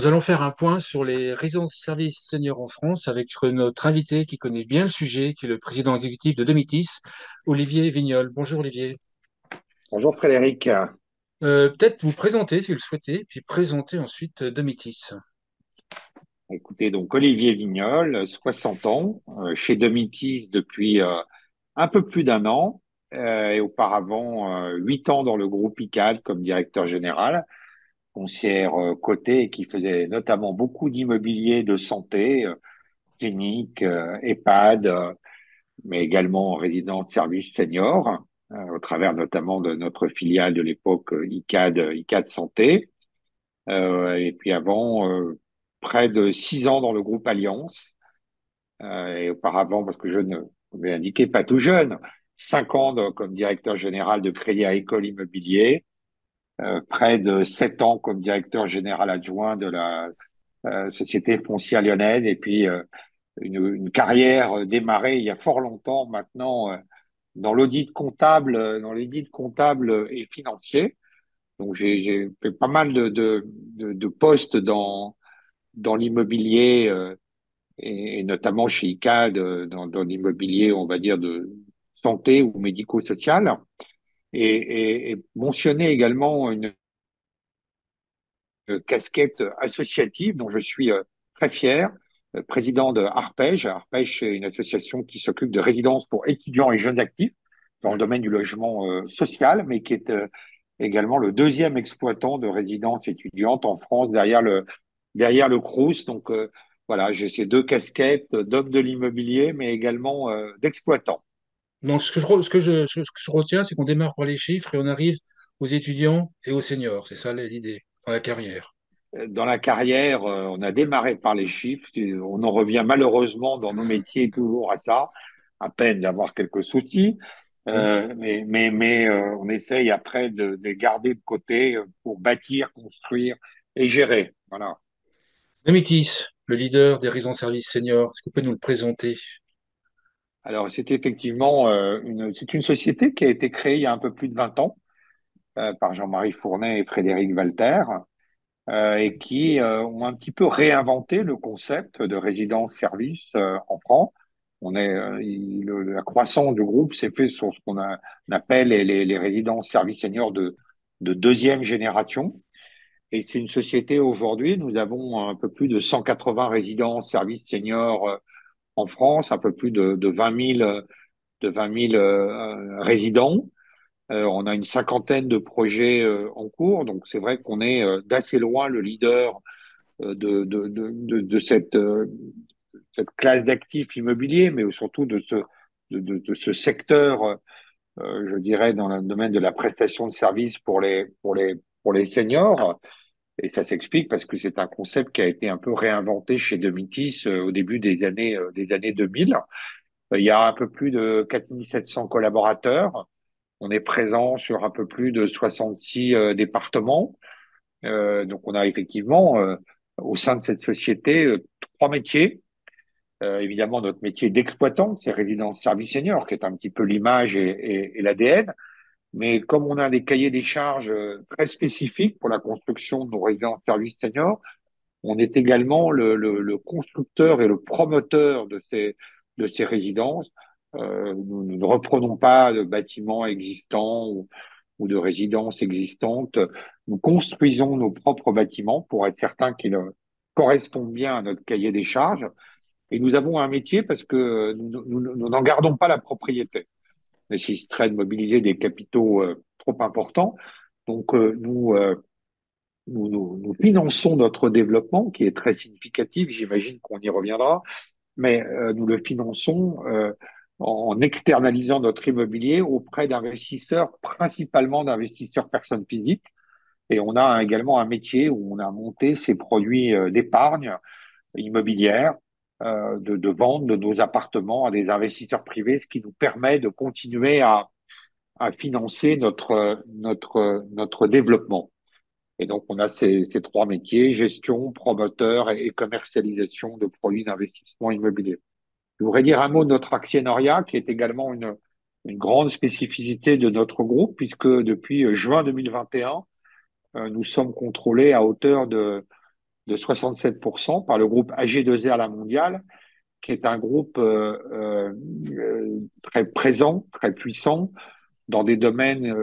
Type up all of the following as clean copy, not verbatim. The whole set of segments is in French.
Nous allons faire un point sur les résidences-services seniors en France avec notre invité qui connaît bien le sujet, qui est le président exécutif de Domitis, Olivier Vignol. Bonjour Olivier. Bonjour Frédéric. Peut-être vous présenter si vous le souhaitez, puis présenter ensuite Domitis. Écoutez, donc Olivier Vignol, 60 ans, chez Domitis depuis un peu plus d'un an, et auparavant 8 ans dans le groupe ICAD comme directeur général, conseillère cotée et qui faisait notamment beaucoup d'immobilier de santé, clinique, EHPAD, mais également résidence service senior, au travers notamment de notre filiale de l'époque ICAD Santé. Et puis avant, près de 6 ans dans le groupe Alliance. Et auparavant, parce que je ne vais indiquer pas tout jeune, 5 ans comme directeur général de Crédit Agricole Immobilier, près de 7 ans comme directeur général adjoint de la Société Foncière Lyonnaise, et puis une carrière démarrée il y a fort longtemps maintenant dans l'audit comptable et financier. Donc j'ai fait pas mal de postes dans l'immobilier et notamment chez ICAD dans l'immobilier, on va dire, de santé ou médico-social. Et mentionner également une casquette associative dont je suis très fier, président de Arpège. Arpège, c'est une association qui s'occupe de résidences pour étudiants et jeunes actifs dans le Ouais. domaine du logement social, mais qui est également le deuxième exploitant de résidences étudiantes en France derrière le Crous. Donc voilà, j'ai ces deux casquettes d'homme de l'immobilier, mais également d'exploitant. Donc ce que je retiens, c'est qu'on démarre par les chiffres et on arrive aux étudiants et aux seniors. C'est ça l'idée dans la carrière. Dans la carrière, on a démarré par les chiffres. On en revient malheureusement dans nos métiers toujours à ça, à peine d'avoir quelques soucis. Oui. Mais on essaye après de les garder de côté pour bâtir, construire et gérer. Voilà. Domitis, le leader des résidences-services seniors. Est-ce que vous pouvez nous le présenter? Alors, c'est effectivement c'est une société qui a été créée il y a un peu plus de 20 ans par Jean-Marie Fournet et Frédéric Walter, et qui ont un petit peu réinventé le concept de résidence-service en France. La croissance du groupe s'est faite sur ce on appelle les résidences services seniors de deuxième génération. Et c'est une société aujourd'hui, nous avons un peu plus de 180 résidences services seniors en France, un peu plus de 20 000, de 20 000 résidents. On a une cinquantaine de projets en cours, donc c'est vrai qu'on est d'assez loin le leader de cette classe d'actifs immobiliers, mais surtout de ce secteur, je dirais, dans le domaine de la prestation de services pour les seniors. Et ça s'explique parce que c'est un concept qui a été un peu réinventé chez Domitis au début des années 2000. Il y a un peu plus de 4700 collaborateurs. On est présent sur un peu plus de 66 départements. Donc, on a effectivement, au sein de cette société, trois métiers. Évidemment, notre métier d'exploitant, c'est résidence service senior, qui est un petit peu l'image et l'ADN. Mais comme on a des cahiers des charges très spécifiques pour la construction de nos résidences service senior, on est également le constructeur et le promoteur de ces résidences. Nous ne reprenons pas de bâtiments existants ou de résidences existantes. Nous construisons nos propres bâtiments pour être certains qu'ils correspondent bien à notre cahier des charges. Et nous avons un métier parce que nous n'en gardons pas la propriété. On nécessiterait de mobiliser des capitaux trop importants. Donc, nous finançons notre développement, qui est très significatif. J'imagine qu'on y reviendra, mais nous le finançons en externalisant notre immobilier auprès d'investisseurs, principalement d'investisseurs personnes physiques. Et on a également un métier où on a monté ces produits d'épargne immobilière, de vente de nos appartements à des investisseurs privés, ce qui nous permet de continuer à financer notre développement. Et donc, on a ces trois métiers, gestion, promoteur et commercialisation de produits d'investissement immobilier. Je voudrais dire un mot de notre actionnariat, qui est également une grande spécificité de notre groupe, puisque depuis juin 2021, nous sommes contrôlés à hauteur de de 67% par le groupe AG2R La Mondiale, qui est un groupe très présent, très puissant dans des domaines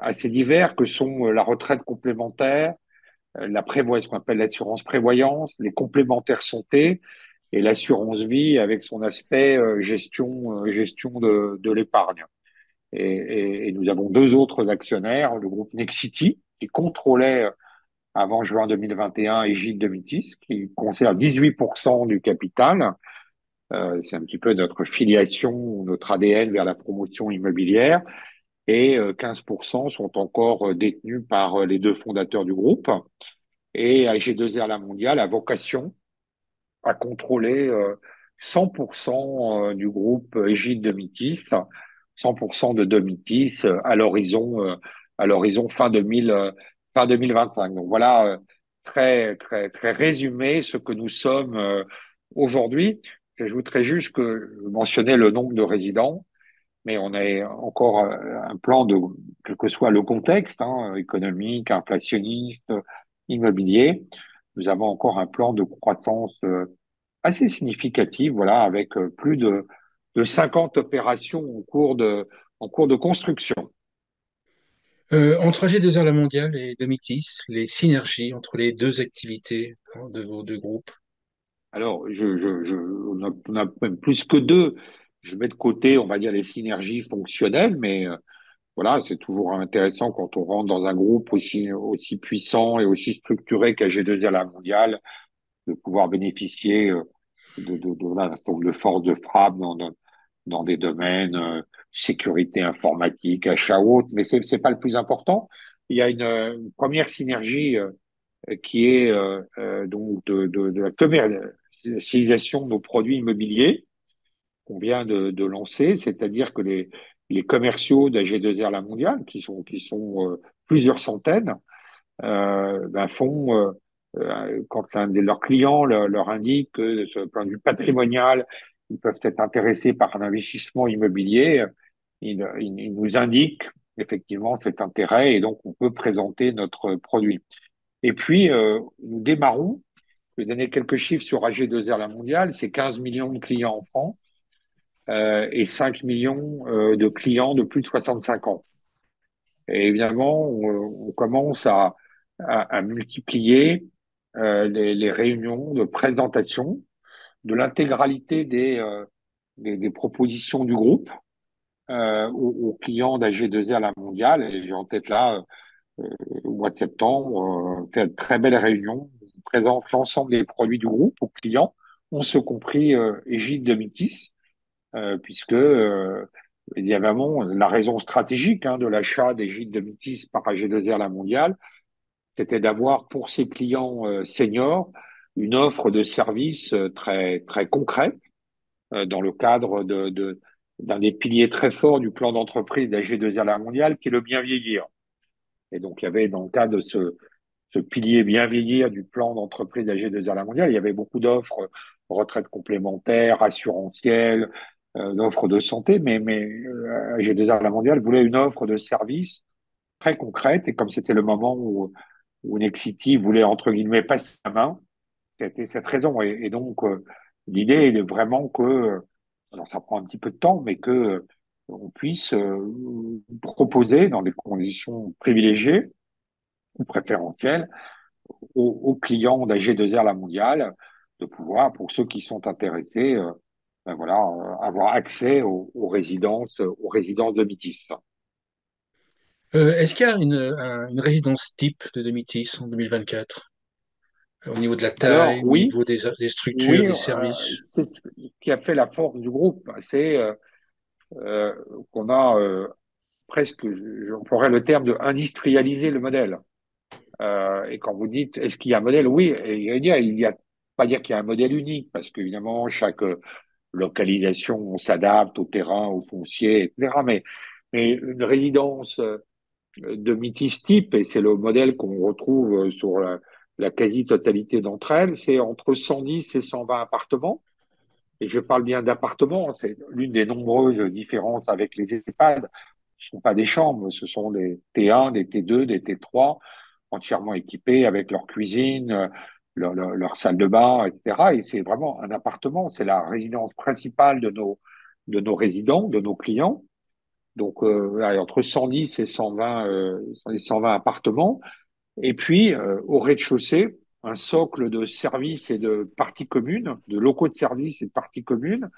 assez divers que sont la retraite complémentaire, la prévoyance, ce qu'on appelle l'assurance prévoyance, les complémentaires santé et l'assurance vie avec son aspect gestion de l'épargne. Et nous avons deux autres actionnaires, le groupe Nexity, qui contrôlait avant juin 2021 Egide Domitis, qui conserve 18% du capital. C'est un petit peu notre filiation, notre ADN vers la promotion immobilière. Et 15% sont encore détenus par les deux fondateurs du groupe. Et AG2R La Mondiale a vocation à contrôler 100% du groupe Egide Domitis, 100% de Domitis à l'horizon fin 2025. Donc voilà, très, très, très résumé ce que nous sommes aujourd'hui. J'ajouterais juste que je mentionnais le nombre de résidents, mais on a encore un plan de, quel que soit le contexte, économique, inflationniste, immobilier, nous avons encore un plan de croissance assez significative, voilà, avec plus de 50 opérations en cours de construction. Entre AG2R La Mondiale et Domitis, les synergies entre les deux activités de vos deux groupes. Alors, on a même plus que deux. Je mets de côté, on va dire, les synergies fonctionnelles, mais voilà, c'est toujours intéressant quand on rentre dans un groupe aussi puissant et aussi structuré qu'AG2R La Mondiale, de pouvoir bénéficier voilà, d'un certain nombre de forces de frappe dans des domaines sécurité informatique, achat haute, mais c'est pas le plus important. Il y a une première synergie qui est donc de la commercialisation de nos produits immobiliers qu'on vient de lancer, c'est-à-dire que les commerciaux d'AG2R La Mondiale, qui sont plusieurs centaines, font, quand un de leurs clients leur indique que, sur le point de vue patrimonial, ils peuvent être intéressés par un investissement immobilier, ils nous indiquent effectivement cet intérêt et donc on peut présenter notre produit. Et puis, nous démarrons, je vais donner quelques chiffres sur AG2R La Mondiale, c'est 15 millions de clients en France et 5 millions de clients de plus de 65 ans. Et évidemment, on commence à multiplier les réunions de présentation de l'intégralité des propositions du groupe aux clients d'AG2R La Mondiale. Et j'ai en tête là, au mois de septembre, fait de très belles réunions. On présente l'ensemble des produits du groupe aux clients, on se compris Egide Domitis, puisque il y avait vraiment la raison stratégique de l'achat d'Egide Domitis par AG2R La Mondiale, c'était d'avoir pour ses clients seniors une offre de services très, très concrète dans le cadre d'un des piliers très forts du plan d'entreprise d'AG2R La Mondiale, qui est le bien vieillir. Et donc, il y avait dans le cadre de ce pilier bien vieillir du plan d'entreprise d'AG2R La Mondiale, il y avait beaucoup d'offres retraite complémentaire, assurantielle, d'offres de santé, mais AG2R La Mondiale voulait une offre de services très concrète. Et comme c'était le moment où Nexity voulait, entre guillemets, passer la main, c'était cette raison. Et donc, l'idée est vraiment que, alors ça prend un petit peu de temps, mais que on puisse proposer dans des conditions privilégiées ou préférentielles aux clients d'AG2R La Mondiale de pouvoir, pour ceux qui sont intéressés, voilà, avoir accès aux résidences de Métis. Est-ce qu'il y a une résidence type de Domitis en 2024, au niveau de la taille, Alors, au oui, niveau des structures, oui, des services? c'est ce qui a fait la force du groupe. C'est qu'on a presque, j'emploierais le terme de industrialiser le modèle. Et quand vous dites, est-ce qu'il y a un modèle? Oui, et il y a pas dire qu'il y a un modèle unique, parce qu'évidemment, chaque localisation, on s'adapte au terrain, au foncier, etc. Mais une résidence de Métis type, et c'est le modèle qu'on retrouve sur la quasi-totalité d'entre elles, c'est entre 110 et 120 appartements. Et je parle bien d'appartements, c'est l'une des nombreuses différences avec les EHPAD. Ce ne sont pas des chambres, ce sont des T1, des T2, des T3, entièrement équipés avec leur cuisine, leur salle de bain, etc. Et c'est vraiment un appartement, c'est la résidence principale de nos résidents, de nos clients. Donc, allez, entre 110 et 120, 120 appartements. Et puis, au rez-de-chaussée, un socle de services et de parties communes, de locaux de services et de parties communes,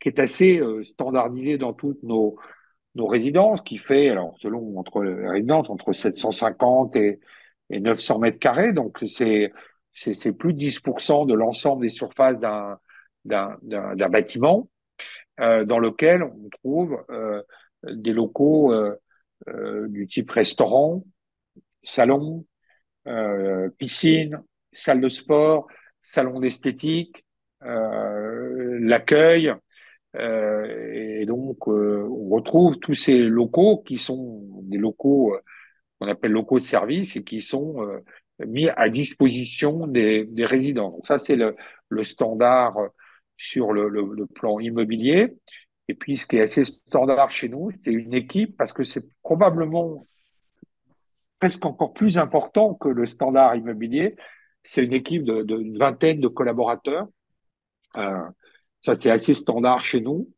qui est assez standardisé dans toutes nos résidences, qui fait, alors selon entre les résidences, entre 750 et 900 mètres carrés. Donc, c'est plus de 10% de l'ensemble des surfaces d'un bâtiment dans lequel on trouve des locaux du type restaurant, salon, piscine, salle de sport, salon d'esthétique, l'accueil. Et donc, on retrouve tous ces locaux qui sont des locaux qu'on appelle locaux de service et qui sont mis à disposition des résidents. Donc ça, c'est le standard sur le plan immobilier. Et puis, ce qui est assez standard chez nous, c'est une équipe, parce que c'est probablement presque encore plus important que le standard immobilier. C'est une équipe d'une vingtaine de collaborateurs. Euh, Ça, c'est assez standard chez nous.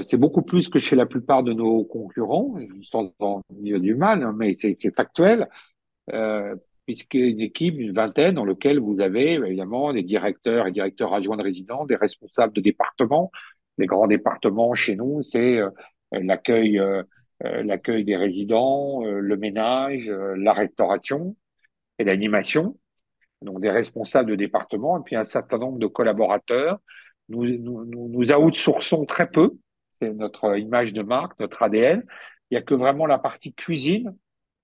C'est beaucoup plus que chez la plupart de nos concurrents, sans en dire du mal, hein, mais c'est factuel, euh, puisqu'une équipe, une vingtaine, dans laquelle vous avez évidemment des directeurs et directeurs adjoints de résidence, des responsables de départements. Les grands départements chez nous, c'est l'accueil, l'accueil des résidents, le ménage, la restauration et l'animation. Donc des responsables de département et puis un certain nombre de collaborateurs. Nous outsourçons très peu, c'est notre image de marque, notre ADN. Il n'y a que vraiment la partie cuisine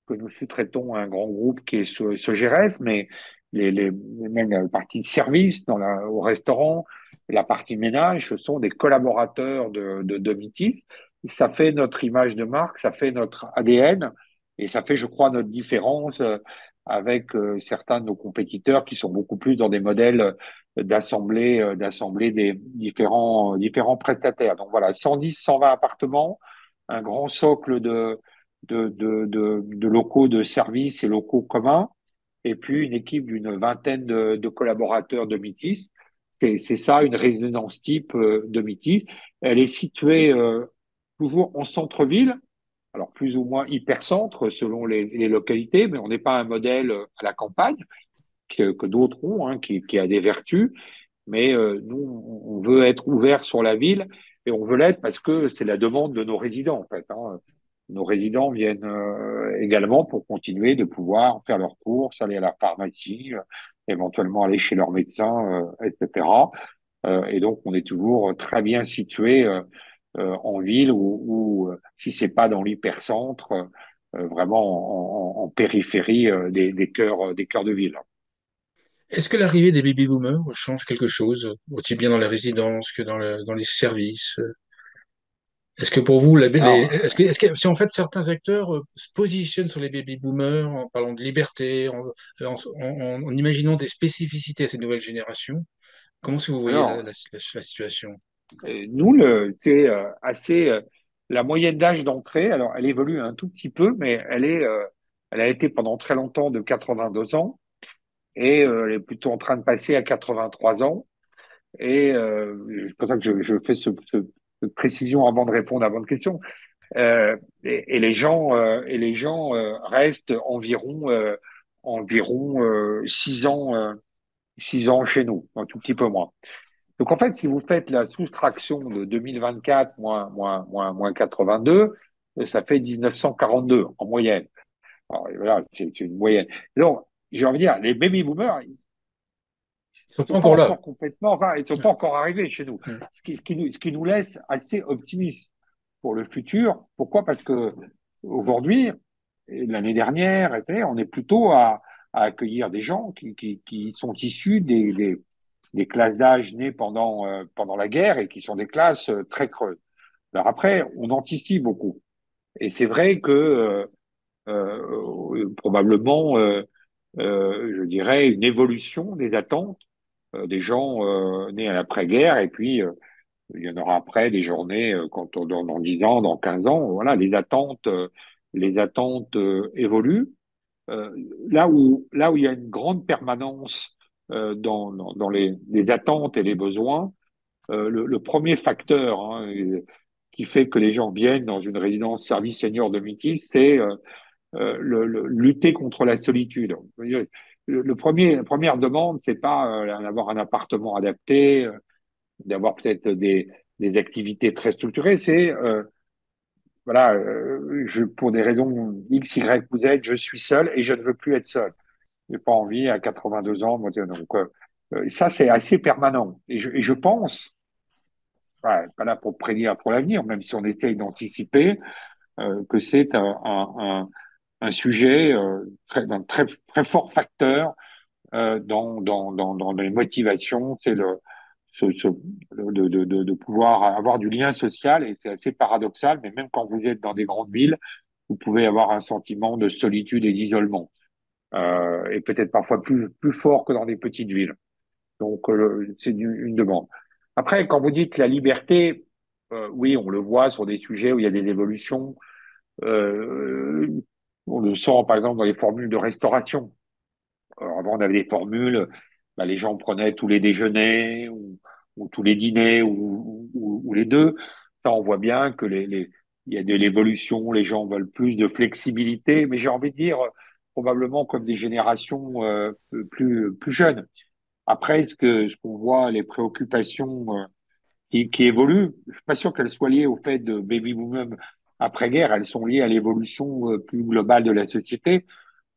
que nous sous-traitons à un grand groupe qui est Sogérès, mais même la partie de service au restaurant, la partie ménage, ce sont des collaborateurs de Domitis. Ça fait notre image de marque, ça fait notre ADN et ça fait, je crois, notre différence avec certains de nos compétiteurs qui sont beaucoup plus dans des modèles d'assembler des différents prestataires. Donc voilà, 110, 120 appartements, un grand socle de locaux de services et locaux communs, et puis une équipe d'une vingtaine de collaborateurs de Métis. C'est ça, une résidence type de Métis. Elle est située toujours en centre-ville, alors plus ou moins hyper-centre selon les localités, mais on n'est pas un modèle à la campagne que d'autres ont, hein, qui a des vertus. Mais nous, on veut être ouvert sur la ville et on veut l'être parce que c'est la demande de nos résidents, en fait, hein. Nos résidents viennent également pour continuer de pouvoir faire leurs courses, aller à la pharmacie, éventuellement aller chez leur médecin, etc. Et donc, on est toujours très bien situé en ville ou si c'est pas dans l'hypercentre, vraiment en périphérie des cœurs de ville. Est-ce que l'arrivée des baby boomers change quelque chose, aussi bien dans les résidences que dans les services? Est-ce que pour vous, Alors, si en fait certains acteurs se positionnent sur les baby boomers en parlant de liberté, en imaginant des spécificités à cette nouvelle génération, comment est-ce que vous voyez alors, la situation? nous, c'est assez la moyenne d'âge d'entrée. Alors, elle évolue un tout petit peu, mais elle a été pendant très longtemps de 82 ans et elle est plutôt en train de passer à 83 ans. Et c'est pour ça que je fais cette précision avant de répondre à votre question. Et les gens restent environ 6 ans, 6 ans chez nous, un tout petit peu moins. Donc en fait, si vous faites la soustraction de 2024 moins 82, ça fait 1942 en moyenne. Alors, voilà, c'est une moyenne. Donc, j'ai envie de dire, les baby boomers, ils Ils sont sont pas pas encore là. encore complètement, enfin, ils sont pas encore arrivés chez nous. Ouais. Ce qui nous laisse assez optimistes pour le futur. Pourquoi? Parce que aujourd'hui, et l'année dernière, on est plutôt à accueillir des gens qui sont issus des classes d'âge nées pendant la guerre et qui sont des classes très creuses. Alors après, on anticipe beaucoup. Et c'est vrai que probablement, je dirais, une évolution des attentes des gens nés à l'après-guerre et puis il y en aura après des journées dans 10 ans, dans 15 ans. Voilà, les attentes évoluent. Euh, là où il y a une grande permanence dans les attentes et les besoins. Le premier facteur, hein, qui fait que les gens viennent dans une résidence service senior de Métis, c'est lutter contre la solitude. La première demande, c'est pas d'avoir un appartement adapté, d'avoir peut-être des activités très structurées, c'est voilà, pour des raisons X, Y ou Z, je suis seul et je ne veux plus être seul. J'ai pas envie à 82 ans. Donc, ça, c'est assez permanent. Et je pense, ouais, pas là pour prédire pour l'avenir, même si on essaye d'anticiper, que c'est un sujet d'un très fort facteur dans les motivations, c'est ce, ce- de pouvoir avoir du lien social. Et c'est assez paradoxal, mais même quand vous êtes dans des grandes villes, vous pouvez avoir un sentiment de solitude et d'isolement, et peut-être parfois plus fort que dans des petites villes. Donc, c'est une demande. Après, quand vous dites la liberté, oui, on le voit sur des sujets où il y a des évolutions. Euh, on le sent, par exemple, dans les formules de restauration. Alors, avant, on avait des formules, bah, les gens prenaient tous les déjeuners ou tous les dîners ou les deux. Ça, on voit bien que il y a de l'évolution, les gens veulent plus de flexibilité, mais j'ai envie de dire probablement comme des générations plus jeunes. Après, ce qu'on voit, les préoccupations qui évoluent, je suis pas sûr qu'elles soient liées au fait de baby boom après-guerre, elles sont liées à l'évolution plus globale de la société,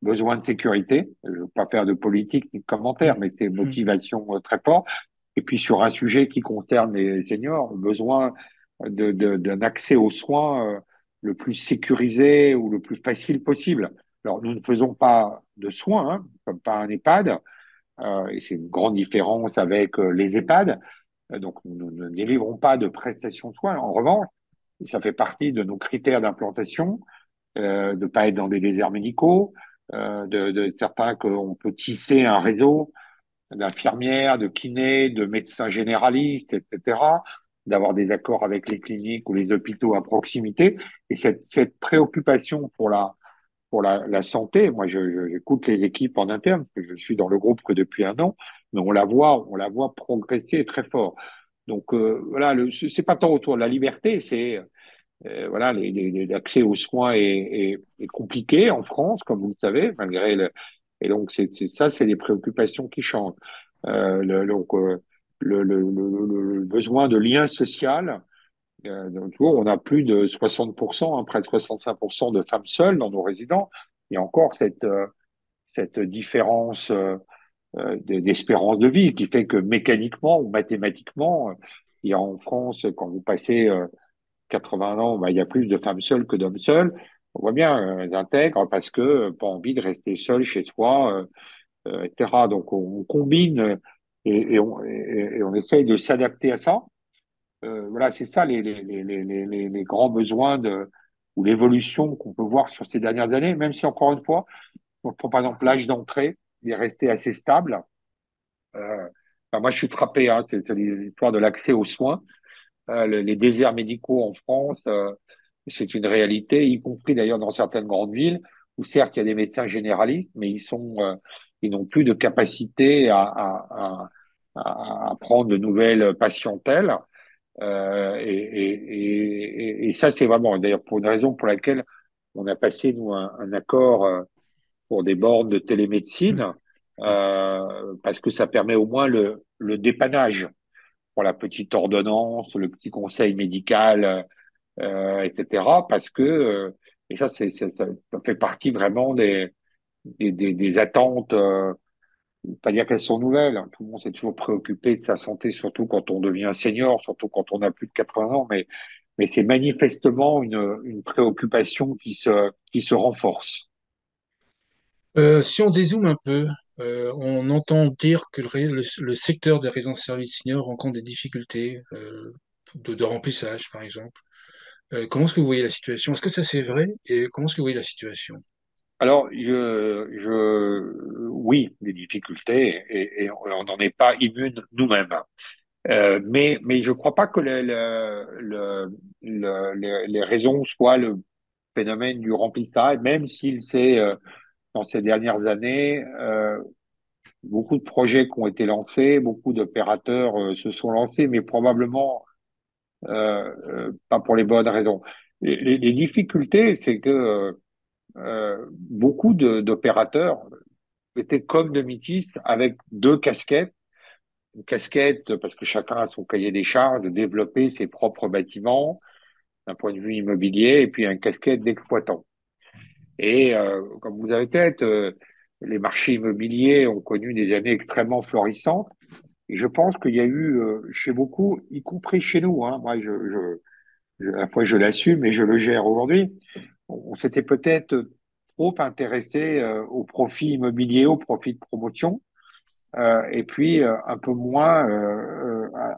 besoin de sécurité. Je ne veux pas faire de politique ni de commentaires, Mm. mais c'est Mm. motivation très fort. Et puis sur un sujet qui concerne les seniors, besoin d'un accès aux soins le plus sécurisé ou le plus facile possible. Alors nous ne faisons pas de soins, hein, comme pas un EHPAD, et c'est une grande différence avec les EHPAD. Donc nous ne délivrons pas de prestations de soins. En revanche, ça fait partie de nos critères d'implantation, de ne pas être dans des déserts médicaux, de certains qu'on peut tisser un réseau d'infirmières, de kinés, de médecins généralistes, etc., d'avoir des accords avec les cliniques ou les hôpitaux à proximité. Et cette préoccupation pour la santé, moi j'écoute les équipes en interne, parce que je suis dans le groupe que depuis un an, mais on la voit progresser très fort. Donc voilà, c'est pas tant autour de la liberté, c'est voilà, l'accès aux soins est compliqué en France, comme vous le savez, malgré et donc ça, c'est des préoccupations qui changent. Donc le besoin de lien social. Donc, tu vois, on a plus de 60%, hein, presque 65% de femmes seules dans nos résidents. Il y a encore cette différence d'espérance de vie qui fait que mécaniquement ou mathématiquement, il y a en France, quand vous passez 80 ans, bah, il y a plus de femmes seules que d'hommes seuls. On voit bien, elles intègrent parce que pas envie de rester seul chez soi, etc. Donc on combine et on essaye de s'adapter à ça. Voilà, c'est ça les grands besoins ou l'évolution qu'on peut voir sur ces dernières années, même si encore une fois, on prend par exemple l'âge d'entrée, il est resté assez stable. Enfin, moi, je suis frappé, hein, c'est l'histoire de l'accès aux soins. Les déserts médicaux en France, c'est une réalité, y compris d'ailleurs dans certaines grandes villes, où certes il y a des médecins généralistes, mais ils n'ont plus de capacité à prendre de nouvelles patientèles. Et ça, c'est vraiment, d'ailleurs, pour une raison pour laquelle on a passé, nous, un accord pour des bornes de Mm. télémédecine, parce que ça permet au moins le dépannage pour la petite ordonnance, le petit conseil médical, etc. Parce que, et ça, ça fait partie vraiment des attentes, pas dire qu'elles sont nouvelles, hein. Tout le monde s'est toujours préoccupé de sa santé, surtout quand on devient senior, surtout quand on a plus de 80 ans, mais c'est manifestement une préoccupation qui se renforce. Si on dézoome un peu, on entend dire que le secteur des résidences-services seniors rencontre des difficultés de remplissage, par exemple. Comment est-ce que vous voyez la situation? Est-ce que ça c'est vrai? Et comment est-ce que vous voyez la situation? Alors, oui, des difficultés, et on n'en est pas immune nous-mêmes. Mais je ne crois pas que les raisons soient le phénomène du remplissage, même s'il s'est, dans ces dernières années, beaucoup de projets qui ont été lancés, beaucoup d'opérateurs se sont lancés, mais probablement pas pour les bonnes raisons. Les difficultés, c'est que beaucoup d'opérateurs étaient comme de Métis avec deux casquettes. Une casquette parce que chacun a son cahier des charges de développer ses propres bâtiments d'un point de vue immobilier, et puis une casquette d'exploitant. Et comme vous avez peut-être, les marchés immobiliers ont connu des années extrêmement florissantes. Et je pense qu'il y a eu chez beaucoup, y compris chez nous, hein, moi à la fois je l'assume et je le gère aujourd'hui, on s'était peut-être trop intéressé au profit immobilier, au profit de promotion, et puis un peu moins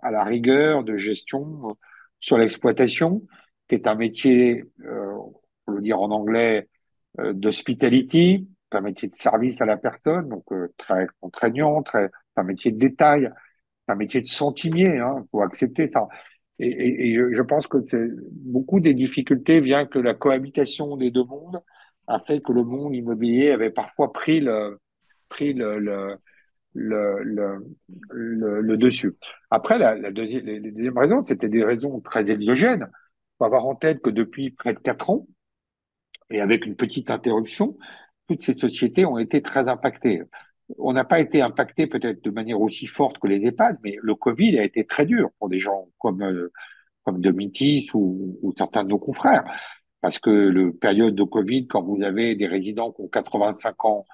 à la rigueur de gestion sur l'exploitation, qui est un métier, pour le dire en anglais, d'hospitality, un métier de service à la personne, donc très contraignant, un métier de détail, un métier de centimier, hein, faut accepter ça. Et je pense que beaucoup des difficultés vient que la cohabitation des deux mondes a fait que le monde immobilier avait parfois pris le, le dessus. Après, les deuxièmes raisons, c'était des raisons très exogènes. Il faut avoir en tête que depuis près de 4 ans, et avec une petite interruption, toutes ces sociétés ont été très impactées. On n'a pas été impacté peut-être de manière aussi forte que les EHPAD, mais le Covid a été très dur pour des gens comme Domitis ou certains de nos confrères. Parce que le période de Covid, quand vous avez des résidents qui ont 85 ans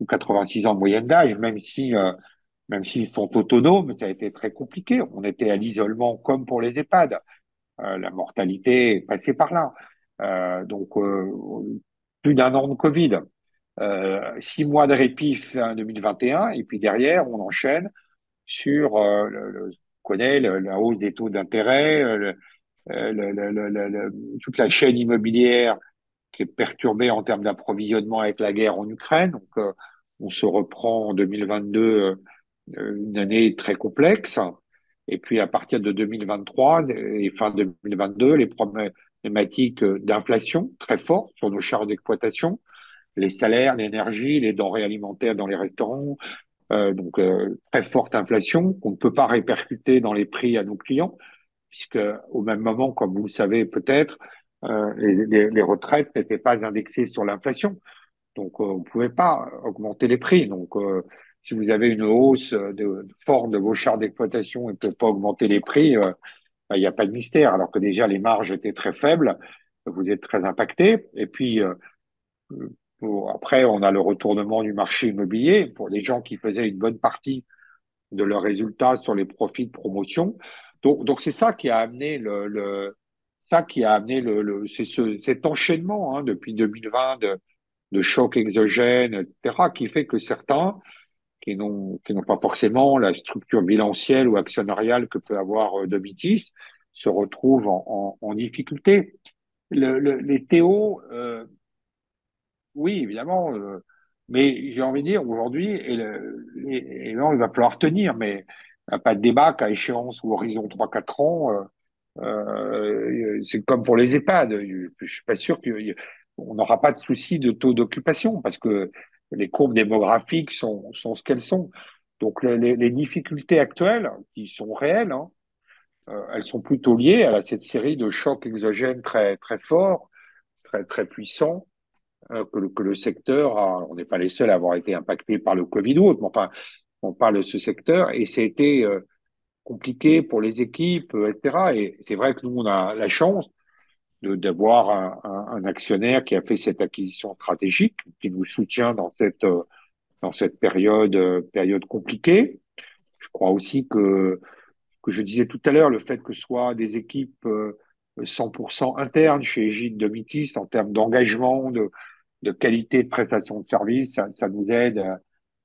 ou 86 ans de moyenne d'âge, même s'ils sont autonomes, ça a été très compliqué. On était à l'isolement comme pour les EHPAD. La mortalité est passée par là. Donc, plus d'un an de Covid. 6 mois de répit fin 2021, et puis derrière, on enchaîne sur, on connaît la hausse des taux d'intérêt, toute la chaîne immobilière qui est perturbée en termes d'approvisionnement avec la guerre en Ukraine. Donc, on se reprend en 2022, une année très complexe. Et puis, à partir de 2023 et fin 2022, les problématiques d'inflation très fortes sur nos charges d'exploitation, les salaires, l'énergie, les denrées alimentaires dans les restaurants, donc très forte inflation qu'on ne peut pas répercuter dans les prix à nos clients, puisque au même moment, comme vous le savez peut-être, les retraites n'étaient pas indexées sur l'inflation, donc on ne pouvait pas augmenter les prix. Donc si vous avez une hausse forte de vos charges d'exploitation et ne pouvez pas augmenter les prix, ben, il n'y a pas de mystère. Alors que déjà les marges étaient très faibles, vous êtes très impacté. Et puis après, on a le retournement du marché immobilier pour les gens qui faisaient une bonne partie de leurs résultats sur les profits de promotion. Donc c'est ça qui a amené ça qui a amené cet enchaînement hein, depuis 2020 de chocs exogènes, etc., qui fait que certains qui n'ont pas forcément la structure bilancielle ou actionnariale que peut avoir Domitis se retrouvent en difficulté. Les Théo, oui, évidemment, mais j'ai envie de dire aujourd'hui, et non, il va falloir tenir, mais il n'y a pas de débat qu'à échéance ou horizon 3 4 ans, c'est comme pour les EHPAD. Je suis pas sûr qu'on n'aura pas de souci de taux d'occupation parce que les courbes démographiques sont ce qu'elles sont. Donc les difficultés actuelles, qui sont réelles, hein, elles sont plutôt liées à cette série de chocs exogènes très très forts, très très puissants que le secteur a. On n'est pas les seuls à avoir été impactés par le Covid ou autre, mais enfin, on parle de ce secteur et ça a été compliqué pour les équipes, etc. Et c'est vrai que nous, on a la chance d'avoir un actionnaire qui a fait cette acquisition stratégique, qui nous soutient dans cette période compliquée. Je crois aussi que je disais tout à l'heure, le fait que ce soit des équipes 100% internes chez Egide Domitis en termes d'engagement, de qualité de prestation de service, ça nous aide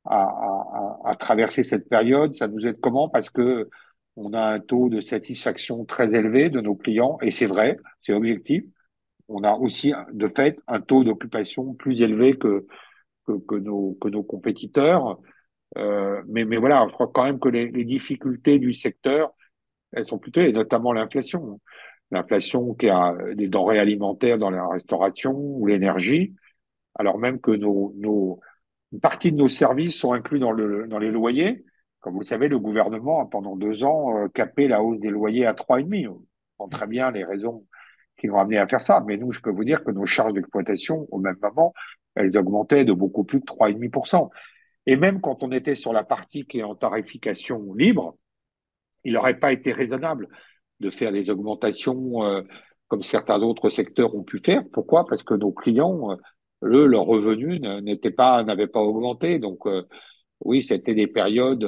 à traverser cette période. Ça nous aide comment? Parce que on a un taux de satisfaction très élevé de nos clients, et c'est vrai, c'est objectif. On a aussi, de fait, un taux d'occupation plus élevé que nos compétiteurs. Mais voilà, je crois quand même que les difficultés du secteur, elles sont plutôt, et notamment l'inflation. L'inflation qui a des denrées alimentaires dans la restauration ou l'énergie, alors même que une partie de nos services sont inclus dans les loyers. Comme vous le savez, le gouvernement a pendant 2 ans capé la hausse des loyers à 3,5. On comprend très bien les raisons qui l'ont amené à faire ça. Mais nous, je peux vous dire que nos charges d'exploitation, au même moment, elles augmentaient de beaucoup plus de 3,5%. Et même quand on était sur la partie qui est en tarification libre, il n'aurait pas été raisonnable de faire des augmentations comme certains autres secteurs ont pu faire. Pourquoi? Parce que nos clients, eux, leurs revenus n'avaient pas augmenté. Donc, oui, c'était des périodes,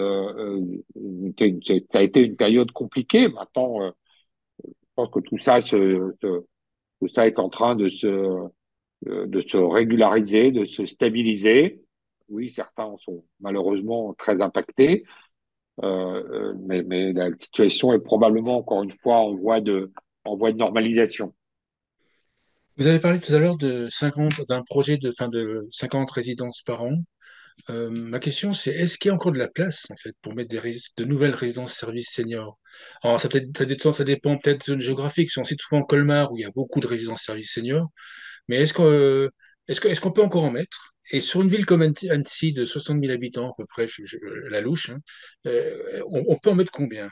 ça a été une période compliquée. Maintenant, je pense que tout ça est en train de se régulariser, de se stabiliser. Oui, certains sont malheureusement très impactés, mais la situation est probablement encore une fois en voie de normalisation. Vous avez parlé tout à l'heure de 50, d'un projet de 50 résidences par an. Ma question, c'est est-ce qu'il y a encore de la place en fait pour mettre de nouvelles résidences services seniors? Alors ça dépend peut-être de zone géographique. Si on cite souvent Colmar où il y a beaucoup de résidences services seniors, mais est-ce qu'on peut encore en mettre? Et sur une ville comme Annecy de 60 000 habitants à peu près, la louche, hein, on peut en mettre combien?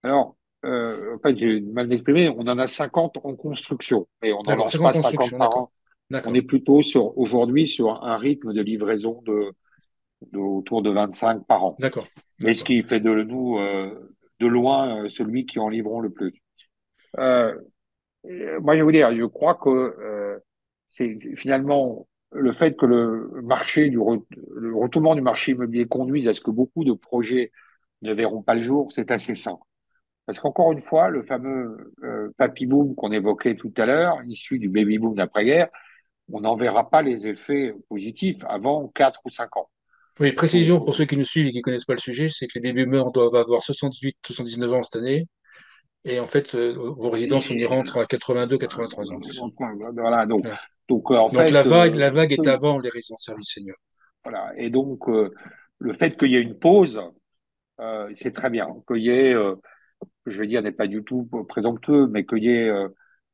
Alors, en fait, j'ai mal exprimé, on en a 50 en construction et on n'en D'accord, lance 50 pas 50 constructions, par d'accord, an. On est d'accord, plutôt aujourd'hui sur un rythme de livraison autour de 25 par an. d'accord, Et ce d'accord. qui fait de nous, de loin, celui qui en livrons le plus. Euh, Moi, je vais vous dire, je crois que c'est finalement le fait que le retournement du marché immobilier conduise à ce que beaucoup de projets ne verront pas le jour, c'est assez sain. Parce qu'encore une fois, le fameux papy boom qu'on évoquait tout à l'heure, issu du baby boom d'après-guerre, on n'en verra pas les effets positifs avant 4 ou 5 ans. Oui, Donc, précision pour ceux qui nous suivent et qui ne connaissent pas le sujet, c'est que les baby boomers doivent avoir 78, 79 ans cette année. Et en fait, vos résidences, on y et, rentre à 82, 83 ans, c'est ça. enfin, voilà, Ouais. en Donc fait, la vague est avant les résidences services seniors. voilà. Et donc, le fait qu'il y ait une pause, c'est très bien. Qu'il y ait, je veux dire, n'est pas du tout présomptueux, mais qu'il y ait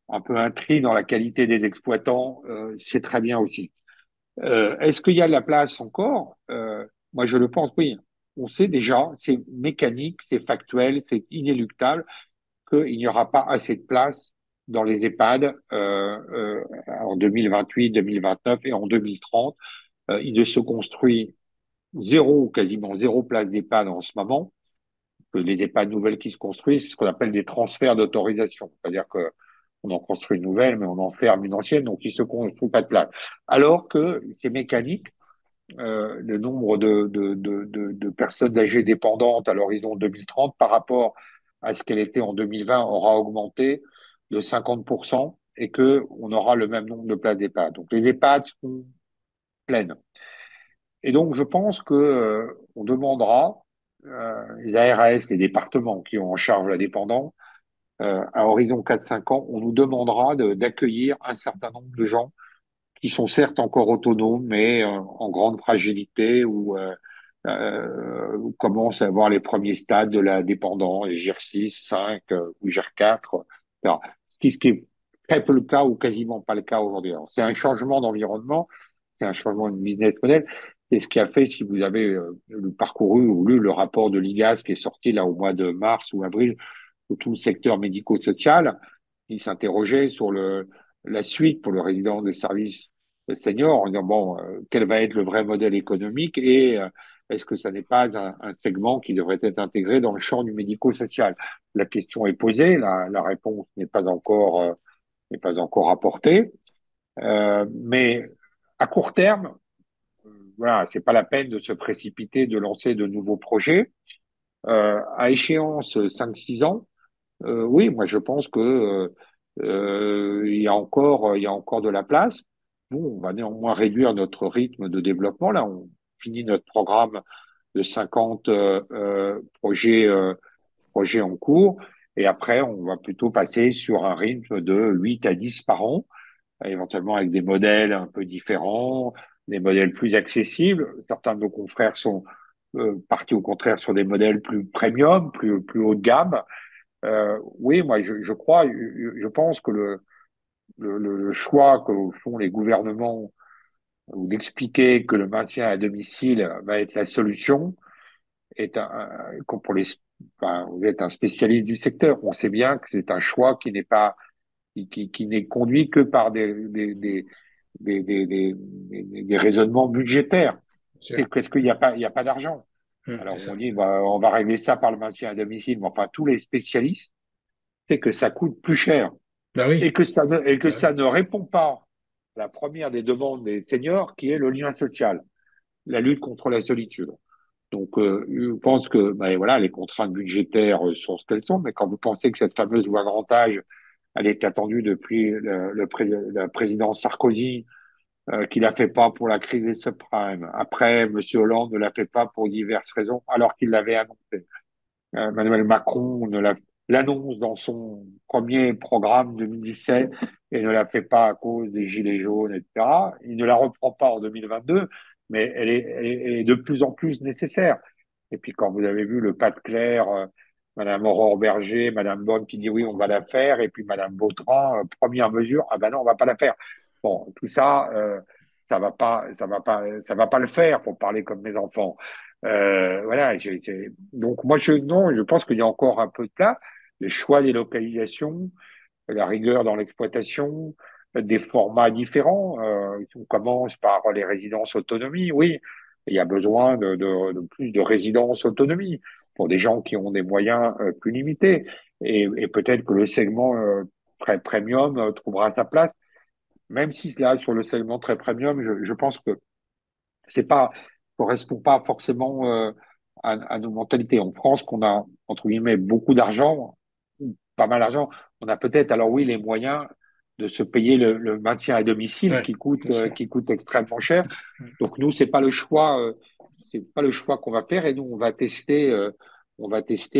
un peu un tri dans la qualité des exploitants, c'est très bien aussi. Est-ce qu'il y a de la place encore? Moi, je le pense, oui. On sait déjà, c'est mécanique, c'est factuel, c'est inéluctable qu'il n'y aura pas assez de place dans les EHPAD en 2028, 2029 et en 2030. Il ne se construit zéro, quasiment zéro place d'EHPAD en ce moment. Que les EHPAD nouvelles qui se construisent, c'est ce qu'on appelle des transferts d'autorisation. C'est-à-dire que on en construit une nouvelle, mais on en ferme une ancienne, donc il ne se construit pas de place. Alors que c'est mécanique, le nombre de personnes âgées dépendantes à l'horizon 2030 par rapport à ce qu'elle était en 2020 aura augmenté de 50% et que on aura le même nombre de places d'EHPAD. Donc les EHPAD sont pleines. Et donc je pense que on demandera les ARS, les départements qui ont en charge la dépendance, à horizon 4-5 ans, on nous demandera d'accueillir un certain nombre de gens qui sont certes encore autonomes, mais en grande fragilité ou commencent à avoir les premiers stades de la dépendance, les GIR 6, 5 ou GIR 4. Ce qui est très peu le cas ou quasiment pas le cas aujourd'hui. C'est un changement d'environnement, c'est un changement de business model. C'est ce qui a fait, si vous avez parcouru ou lu le rapport de l'IGAS qui est sorti là au mois de mars ou avril, de tout le secteur médico-social, qui s'interrogeait sur la suite pour le résident des services seniors en disant, bon, quel va être le vrai modèle économique et est-ce que ça n'est pas un segment qui devrait être intégré dans le champ du médico-social? La question est posée, la réponse n'est pas encore apportée, mais à court terme, voilà, c'est pas la peine de se précipiter, de lancer de nouveaux projets. À échéance 5-6 ans, oui, moi je pense que il y a encore de la place. Nous, on va néanmoins réduire notre rythme de développement. Là, on finit notre programme de 50 projets en cours. Et après, on va plutôt passer sur un rythme de 8 à 10 par an, éventuellement avec des modèles un peu différents, des modèles plus accessibles. Certains de nos confrères sont partis au contraire sur des modèles plus premium, plus haut de gamme. Oui, moi je crois, je pense que le choix que font les gouvernements ou d'expliquer que le maintien à domicile va être la solution comme pour enfin, vous êtes un spécialiste du secteur. On sait bien que c'est un choix qui n'est pas, qui n'est conduit que par des raisonnements budgétaires. Bien sûr. C'est qu'est-ce qu'il n'y a pas d'argent. C'est Alors ça. on dit, bah, on va régler ça par le maintien à domicile. Mais enfin, tous les spécialistes, c'est que ça coûte plus cher Bah oui. et que Bah oui. ça ne répond pas à la première des demandes des seniors, qui est le lien social, la lutte contre la solitude. Donc, je pense que ben, voilà, les contraintes budgétaires sont ce qu'elles sont, mais quand vous pensez que cette fameuse loi grand âge, elle est attendue depuis la présidence Sarkozy, qu'il l'a fait pas pour la crise des subprimes. Après, Monsieur Hollande ne l'a fait pas pour diverses raisons, alors qu'il l'avait annoncé. Emmanuel Macron l'annonce dans son premier programme 2017 et ne la fait pas à cause des gilets jaunes, etc. Il ne la reprend pas en 2022, mais elle est de plus en plus nécessaire. Et puis quand vous avez vu le pas de clair, Madame Aurore Berger, Madame Bonne qui dit oui, on va la faire, et puis Madame Vautrin, première mesure, ah ben non, on va pas la faire. Bon, tout ça, ça va pas le faire pour parler comme mes enfants. Voilà. Donc moi, non, je pense qu'il y a encore un peu de place. Les choix des localisations, la rigueur dans l'exploitation, des formats différents. On commence par les résidences autonomie, oui. Il y a besoin de plus de résidences autonomie pour des gens qui ont des moyens plus limités. Et peut-être que le segment très premium trouvera sa place, même si là, sur le segment très premium, je pense que c'est pas correspond pas forcément à nos mentalités. En France, qu'on a entre guillemets beaucoup d'argent, pas mal d'argent, on a peut-être alors oui les moyens de se payer le maintien à domicile Ouais, bien sûr. qui coûte extrêmement cher. Donc nous c'est pas le choix c'est pas le choix qu'on va faire et nous on va tester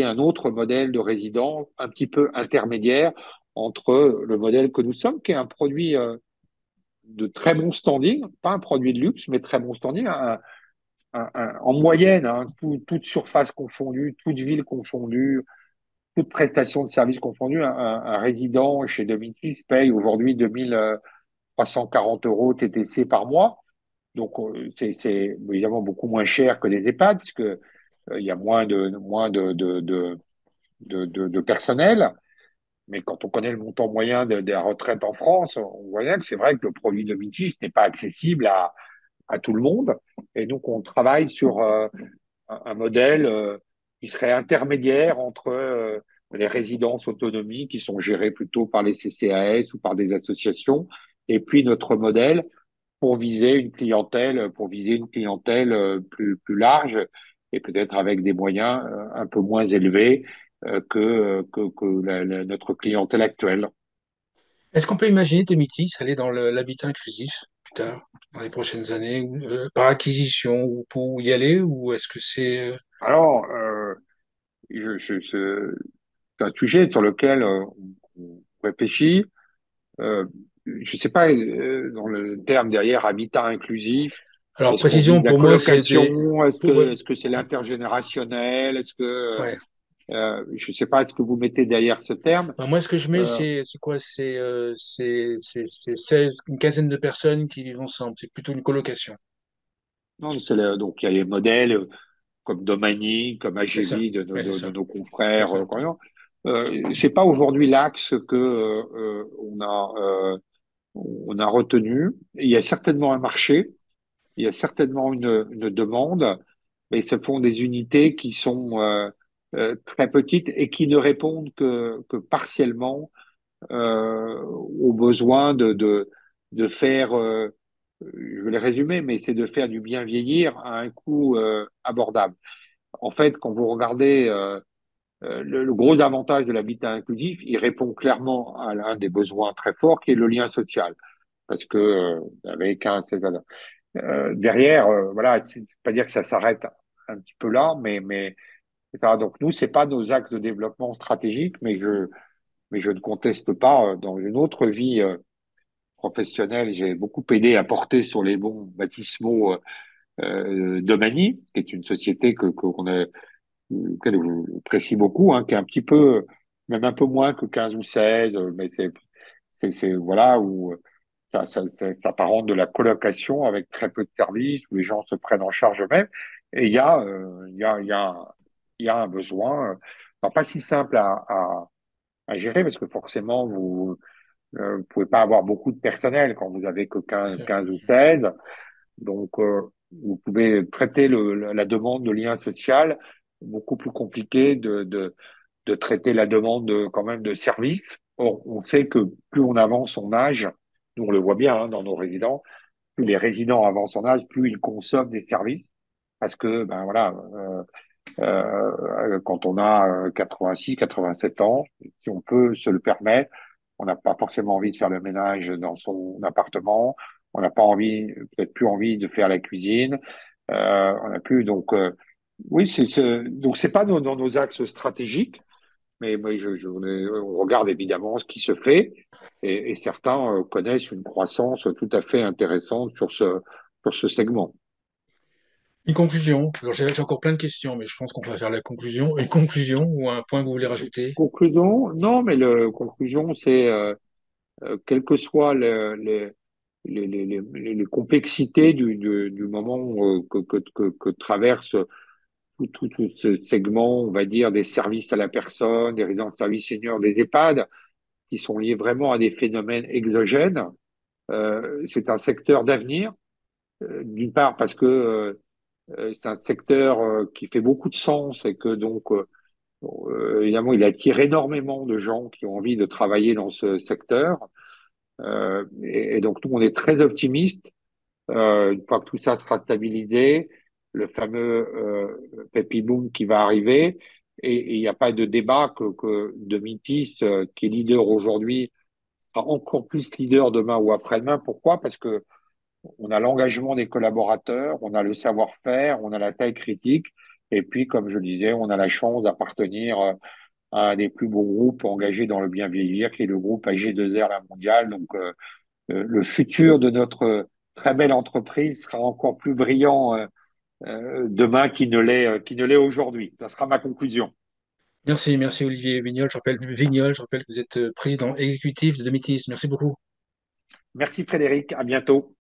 un autre modèle de résidence un petit peu intermédiaire entre le modèle que nous sommes qui est un produit de très bon standing, pas un produit de luxe mais très bon standing, en moyenne, hein, toute surface confondue, toute ville confondue, toute prestation de service confondue, un résident chez Domitis paye aujourd'hui 2340 € TTC par mois. Donc, c'est évidemment beaucoup moins cher que les EHPAD, puisque il y a moins de personnel. Mais quand on connaît le montant moyen de la retraite en France, on voit bien que c'est vrai que le produit Domitis n'est pas accessible à tout le monde. Et donc, on travaille sur un modèle qui serait intermédiaire entre les résidences autonomie qui sont gérées plutôt par les CCAS ou par des associations, et puis notre modèle pour viser une clientèle plus large et peut-être avec des moyens un peu moins élevés que notre clientèle actuelle. Est-ce qu'on peut imaginer Domitis aller dans l'habitat inclusif plus tard, dans les prochaines années, par acquisition, ou pour y aller, ou est-ce que c'est... Alors, c'est un sujet sur lequel on réfléchit. Euh, je ne sais pas, dans le terme derrière habitat inclusif, Alors, est-ce qu'on vise précision, la pour moi, c'est des... colocation? Ouais, Est-ce que c'est l'intergénérationnel? ouais. Je ne sais pas, est-ce que vous mettez derrière ce terme? Ben, moi, ce que je mets, Euh, c'est quoi? C'est 16, une quinzaine de personnes qui vivent ensemble. C'est plutôt une colocation. non, donc il y a les modèles comme Domani, comme C'est ça. AGV Ouais, c'est de ça. nos C'est confrères ça. coréens. C'est pas aujourd'hui l'axe que on a retenu. Il y a certainement un marché, il y a certainement une demande, mais ce sont des unités qui sont très petites et qui ne répondent que partiellement aux besoins de faire, je vais les résumer, mais c'est de faire du bien vieillir à un coût abordable. En fait, quand vous regardez le gros avantage de l'habitat inclusif, il répond clairement à l'un des besoins très forts qui est le lien social. Parce que avec un derrière, voilà, c'est pas dire que ça s'arrête un petit peu là, c'est ça. Donc nous, c'est pas nos axes de développement stratégique, mais je ne conteste pas dans une autre vie professionnelle, j'ai beaucoup aidé à porter sur les bons baptismaux Domani, qui est une société qu'on a auquel je précise beaucoup, hein, qui est un petit peu, même un peu moins que 15 ou 16, mais voilà, où ça s'apparente de la colocation avec très peu de services où les gens se prennent en charge eux-mêmes. Et il y a un besoin, pas si simple à gérer parce que forcément vous pouvez pas avoir beaucoup de personnel quand vous avez que 15 ou 16. Donc, vous pouvez traiter la demande de lien social beaucoup plus compliqué de traiter la demande quand même de services. Or, on sait que plus on avance en âge, nous on le voit bien hein, dans nos résidents, plus les résidents avancent en âge, plus ils consomment des services. Parce que, ben voilà, quand on a 86, 87 ans, si on peut se le permettre, on n'a pas forcément envie de faire le ménage dans son appartement, on n'a pas envie, peut-être plus envie de faire la cuisine, on n'a plus, donc oui, donc c'est pas dans nos axes stratégiques, mais moi, on regarde évidemment ce qui se fait, et certains connaissent une croissance tout à fait intéressante sur ce segment. Une conclusion. Alors, j'ai encore plein de questions, mais je pense qu'on va faire la conclusion. Une conclusion ou un point que vous voulez rajouter? Conclusion, non, mais le conclusion, c'est quelles que soient les complexités du moment que traverse tout ce segment, on va dire, des services à la personne, des résidences de services seniors, des EHPAD, qui sont liés vraiment à des phénomènes exogènes. C'est un secteur d'avenir, d'une part parce que c'est un secteur qui fait beaucoup de sens et que donc, évidemment, il attire énormément de gens qui ont envie de travailler dans ce secteur. Et donc, nous, on est très optimistes. Une fois que tout ça sera stabilisé, le fameux Pepi Boom qui va arriver, et il n'y a pas de débat que de Mitis, qui est leader aujourd'hui, sera encore plus leader demain ou après-demain. Pourquoi? Parce que on a l'engagement des collaborateurs, on a le savoir-faire, on a la taille critique, et puis, comme je disais, on a la chance d'appartenir à un des plus beaux groupes engagés dans le bien vieillir, qui est le groupe AG2R La Mondiale. Donc, le futur de notre très belle entreprise sera encore plus brillant demain qu'il ne l'est aujourd'hui. Ça sera ma conclusion. Merci, merci Olivier Vignol. Je rappelle que vous êtes président exécutif de Domitis. Merci beaucoup. Merci Frédéric, à bientôt.